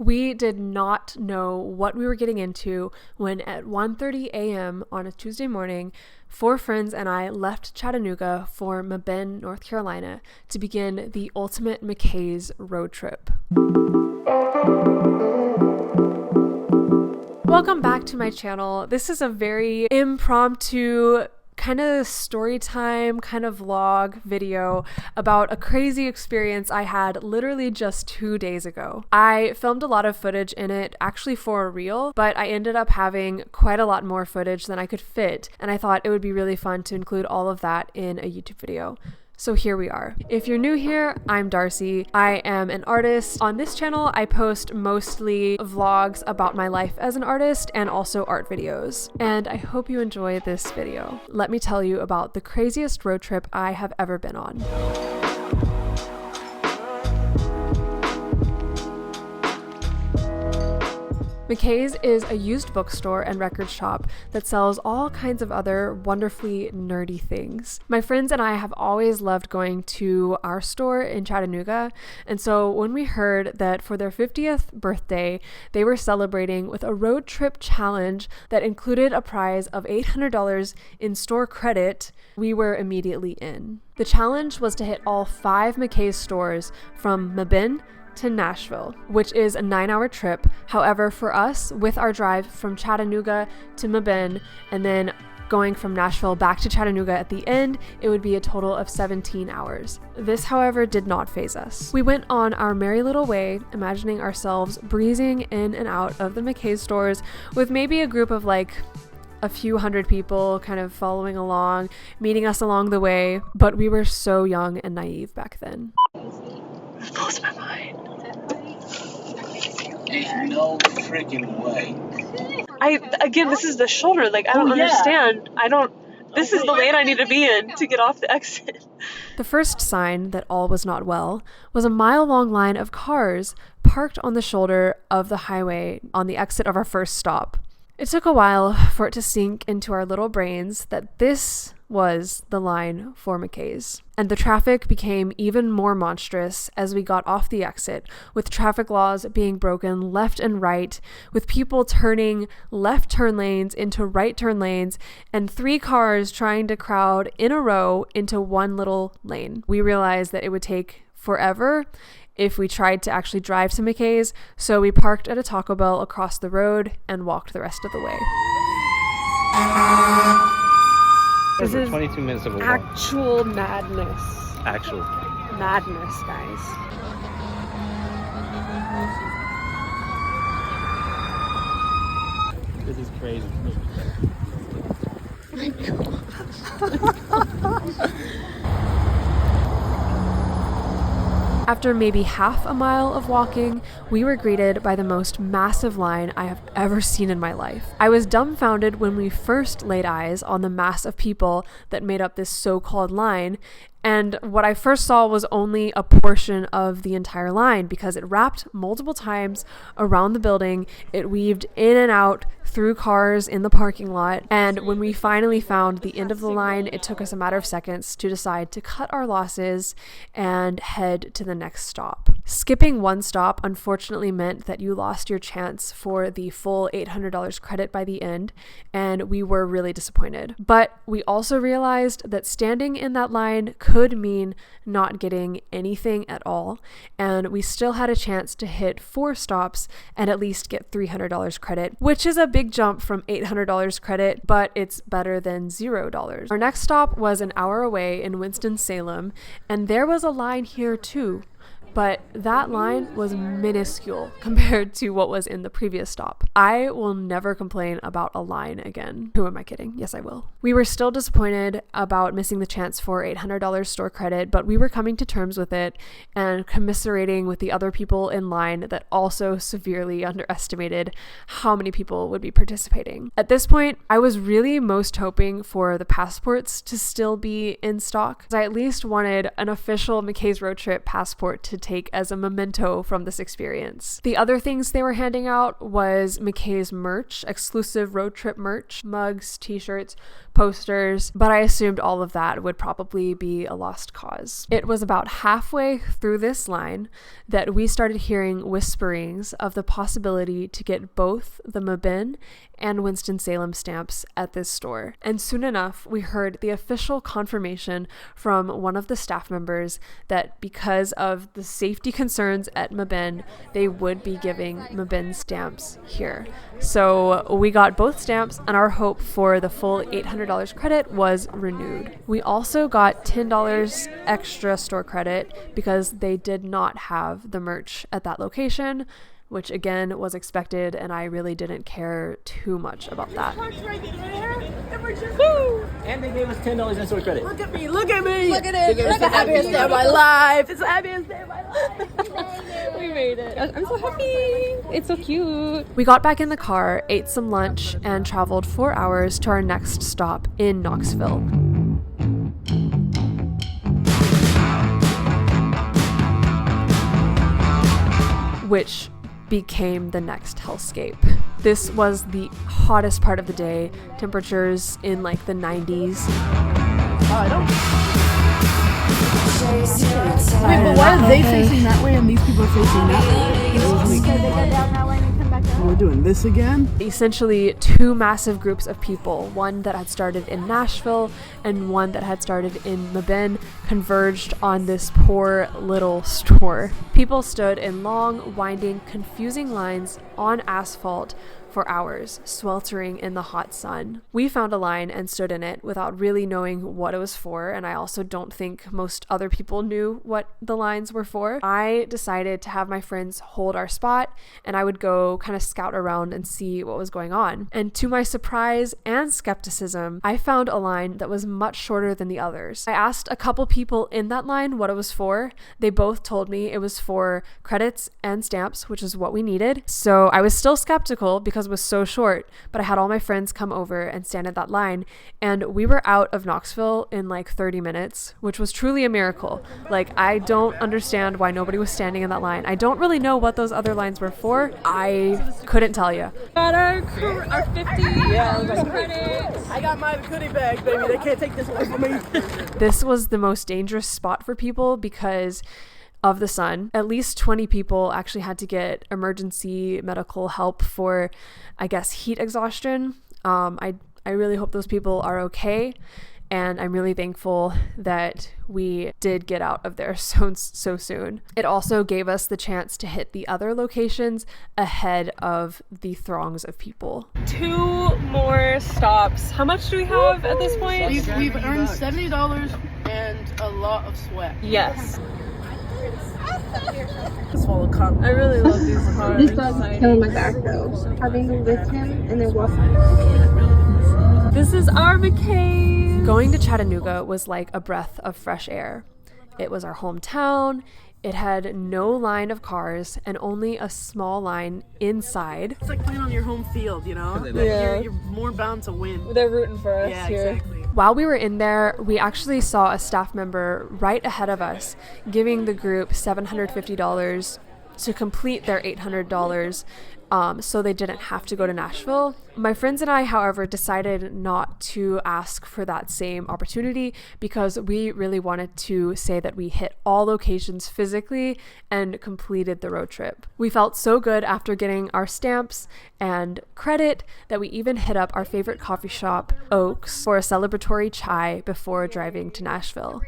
We did not know what we were getting into when at 1:30 a.m. on a Tuesday morning, 4 friends and I left Chattanooga for Mebane, North Carolina to begin the ultimate Mckays road trip. Welcome back to my channel. This is a very impromptu kind of story time, kind of vlog video about a crazy experience I had literally just 2 days ago. I filmed a lot of footage in it actually for a reel, but I ended up having quite a lot more footage than I could fit, and I thought it would be really fun to include all of that in a YouTube video. So here we are. If you're new here, I'm Darcy. I am an artist. On this channel, I post mostly vlogs about my life as an artist and also art videos. And I hope you enjoy this video. Let me tell you about the craziest road trip I have ever been on. Mckays is a used bookstore and record shop that sells all kinds of other wonderfully nerdy things. My friends and I have always loved going to our store in Chattanooga, and so when we heard that for their 50th birthday, they were celebrating with a road trip challenge that included a prize of $800 in store credit, we were immediately in. The challenge was to hit all 5 Mckays stores from Mebane to Nashville, which is a 9-hour trip. However, for us, with our drive from Chattanooga to Mebane and then going from Nashville back to Chattanooga at the end, it would be a total of 17 hours. This, however, did not faze us. We went on our merry little way, imagining ourselves breezing in and out of the Mckays stores with maybe a group of like a few hundred people kind of following along, meeting us along the way, but we were so young and naive back then. It blows my mind. There's no freaking way. Again, this is the shoulder. Like, I don't understand. This is the lane I need to be in to get off the exit. The first sign that all was not well was a mile-long line of cars parked on the shoulder of the highway on the exit of our first stop. It took a while for it to sink into our little brains that this was the line for Mckays. And the traffic became even more monstrous as we got off the exit, with traffic laws being broken left and right, with people turning left turn lanes into right turn lanes, and 3 cars trying to crowd in a row into one little lane. We realized that it would take forever if we tried to actually drive to Mckays, so we parked at a Taco Bell across the road and walked the rest of the way. This is 22 minutes of a walk. Actual madness. Actual madness, guys. This is crazy. After maybe half a mile of walking, we were greeted by the most massive line I have ever seen in my life. I was dumbfounded when we first laid eyes on the mass of people that made up this so-called line, and what I first saw was only a portion of the entire line because it wrapped multiple times around the building. It weaved in and out through cars in the parking lot. And when we finally found the end of the line, it took us a matter of seconds to decide to cut our losses and head to the next stop. Skipping one stop unfortunately meant that you lost your chance for the full $800 credit by the end, and we were really disappointed. But we also realized that standing in that line could mean not getting anything at all, and we still had a chance to hit 4 stops and at least get $300 credit, which is a big jump from $800 credit, but it's better than $0. Our next stop was an hour away in Winston-Salem, and there was a line here too. But that line was minuscule compared to what was in the previous stop. I will never complain about a line again. Who am I kidding? Yes, I will. We were still disappointed about missing the chance for $800 store credit, but we were coming to terms with it and commiserating with the other people in line that also severely underestimated how many people would be participating. At this point, I was really most hoping for the passports to still be in stock. I at least wanted an official Mckays road trip passport to take as a memento from this experience. The other things they were handing out was Mckays merch, exclusive road trip merch, mugs, t-shirts, posters, but I assumed all of that would probably be a lost cause. It was about halfway through this line that we started hearing whisperings of the possibility to get both the Mebane and Winston-Salem stamps at this store. And soon enough, we heard the official confirmation from one of the staff members that because of the safety concerns at Mebane, they would be giving Mebane stamps here. So we got both stamps, and our hope for the full $800 credit was renewed. We also got $10 extra store credit because they did not have the merch at that location, which again was expected, and I really didn't care too much about that. And they gave us $10 in store credit. Look at me, look at me. Look at it. It's the happiest day of my life. It's the happiest day of my life. We made it. I'm so happy. It's so cute. We got back in the car, ate some lunch, and traveled 4 hours to our next stop in Knoxville. Which became the next Hellscape. This was the hottest part of the day, temperatures in like the 90s. Wait, but why are they facing that way and these people are facing that way? We're doing this again? Essentially two massive groups of people, one that had started in Nashville and one that had started in Mebane, converged on this poor little store. People stood in long, winding, confusing lines on asphalt for hours, sweltering in the hot sun. We found a line and stood in it without really knowing what it was for, and I also don't think most other people knew what the lines were for. I decided to have my friends hold our spot, and I would go kind of scout around and see what was going on. And to my surprise and skepticism, I found a line that was much shorter than the others. I asked a couple people in that line what it was for. They both told me it was for credits and stamps, which is what we needed. So I was still skeptical because it was so short, but I had all my friends come over and stand at that line, and we were out of Knoxville in like 30 minutes, which was truly a miracle. Like, I don't understand why nobody was standing in that line. I don't really know what those other lines were for. I couldn't tell you. Got our 50 credits. I got my goodie bag, baby. They can't take this away from me. This was the most dangerous spot for people because of the sun. At least 20 people actually had to get emergency medical help for, I guess, heat exhaustion. I really hope those people are okay, and I'm really thankful that we did get out of there so soon. It also gave us the chance to hit the other locations ahead of the throngs of people. 2 more stops. How much do we have at this point? We've earned $70 and a lot of sweat. Yes. Swallow cup. I really love these cars. This dog is killing my back though. Having to lift him and then walk. This is our Mckays. Going to Chattanooga was like a breath of fresh air. It was our hometown. It had no line of cars and only a small line inside. It's like playing on your home field, you know? Yeah. You're more bound to win. They're rooting for us Yeah, here. exactly. While we were in there, we actually saw a staff member right ahead of us giving the group $750 to complete their $800 so they didn't have to go to Nashville. My friends and I, however, decided not to ask for that same opportunity because we really wanted to say that we hit all locations physically and completed the road trip. We felt so good after getting our stamps and credit that we even hit up our favorite coffee shop, Oaks, for a celebratory chai before driving to Nashville.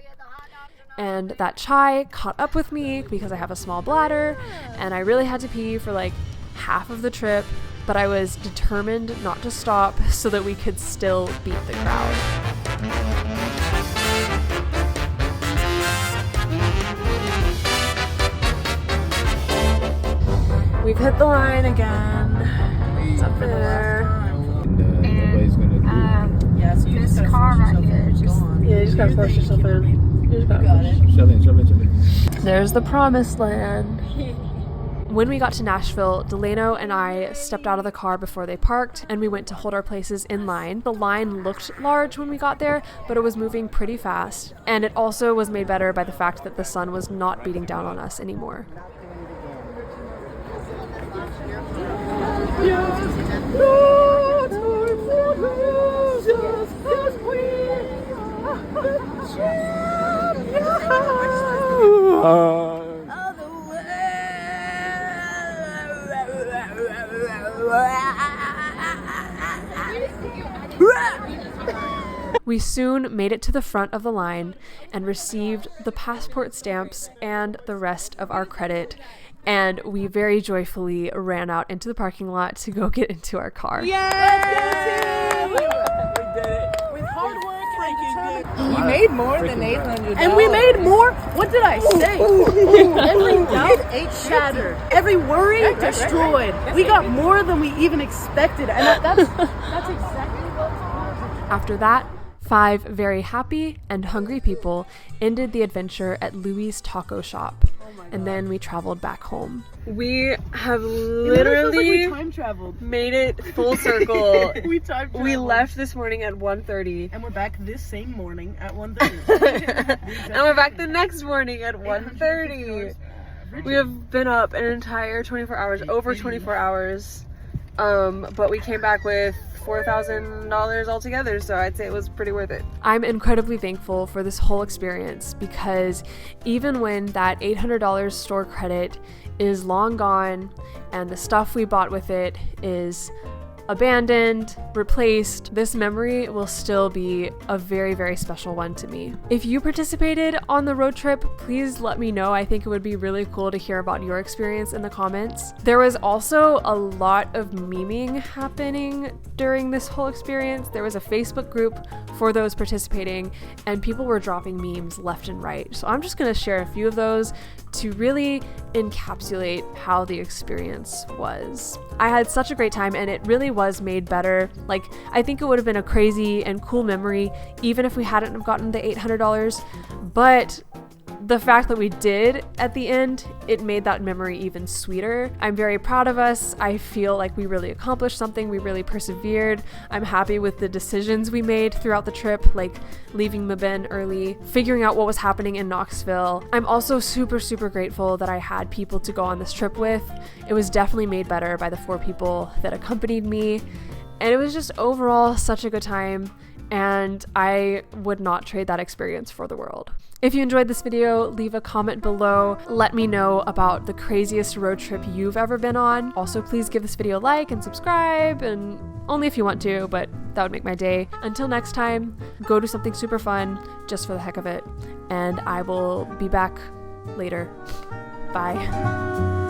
And that chai caught up with me because I have a small bladder and I really had to pee for like half of the trip, but I was determined not to stop so that we could still beat the crowd. We've hit the line again. It's up there. Nobody's gonna do Yeah, so you This just car right here is just. Yeah, you just gotta force yourself in. You just gotta got it. it. Shove in. There's the promised land. When we got to Nashville, Delano and I stepped out of the car before they parked, and we went to hold our places in line. The line looked large when we got there, but it was moving pretty fast, and it also was made better by the fact that the sun was not beating down on us anymore. We soon made it to the front of the line and received the passport stamps and the rest of our credit, and we very joyfully ran out into the parking lot to go get into our car. We did it. With hard work and determination. We made more than $800. And we made more. What did I say? Every doubt shattered. Every worry destroyed. We got more than we even expected, and that's exactly what. After that, 5 very happy and hungry people ended the adventure at Louie's Taco Shop, and then we traveled back home. We have Literally literally time traveled. made it full circle. We time traveled. We left this morning at 1:30. And we're back this same morning at 1:30. And we're back the next morning at 1:30. We have been up an entire 24 hours, over 24 hours. But we came back with $4,000 altogether, so I'd say it was pretty worth it. I'm incredibly thankful for this whole experience because even when that $800 store credit is long gone and the stuff we bought with it is abandoned, replaced, this memory will still be a very, very special one to me. If you participated on the road trip, please let me know. I think it would be really cool to hear about your experience in the comments. There was also a lot of memeing happening during this whole experience. There was a Facebook group for those participating, and people were dropping memes left and right. So I'm just going to share a few of those to really encapsulate how the experience was. I had such a great time, and it really was made better. Like, I think it would have been a crazy and cool memory even if we hadn't have gotten the $800, but the fact that we did at the end, it made that memory even sweeter. I'm very proud of us. I feel like we really accomplished something. We really persevered. I'm happy with the decisions we made throughout the trip, like leaving Mebane early, figuring out what was happening in Knoxville. I'm also super, super grateful that I had people to go on this trip with. It was definitely made better by the 4 people that accompanied me. And it was just overall such a good time, and I would not trade that experience for the world. If you enjoyed this video, leave a comment below. Let me know about the craziest road trip you've ever been on. Also, please give this video a like and subscribe, and only if you want to, but that would make my day. Until next time, go do something super fun just for the heck of it, and I will be back later. Bye.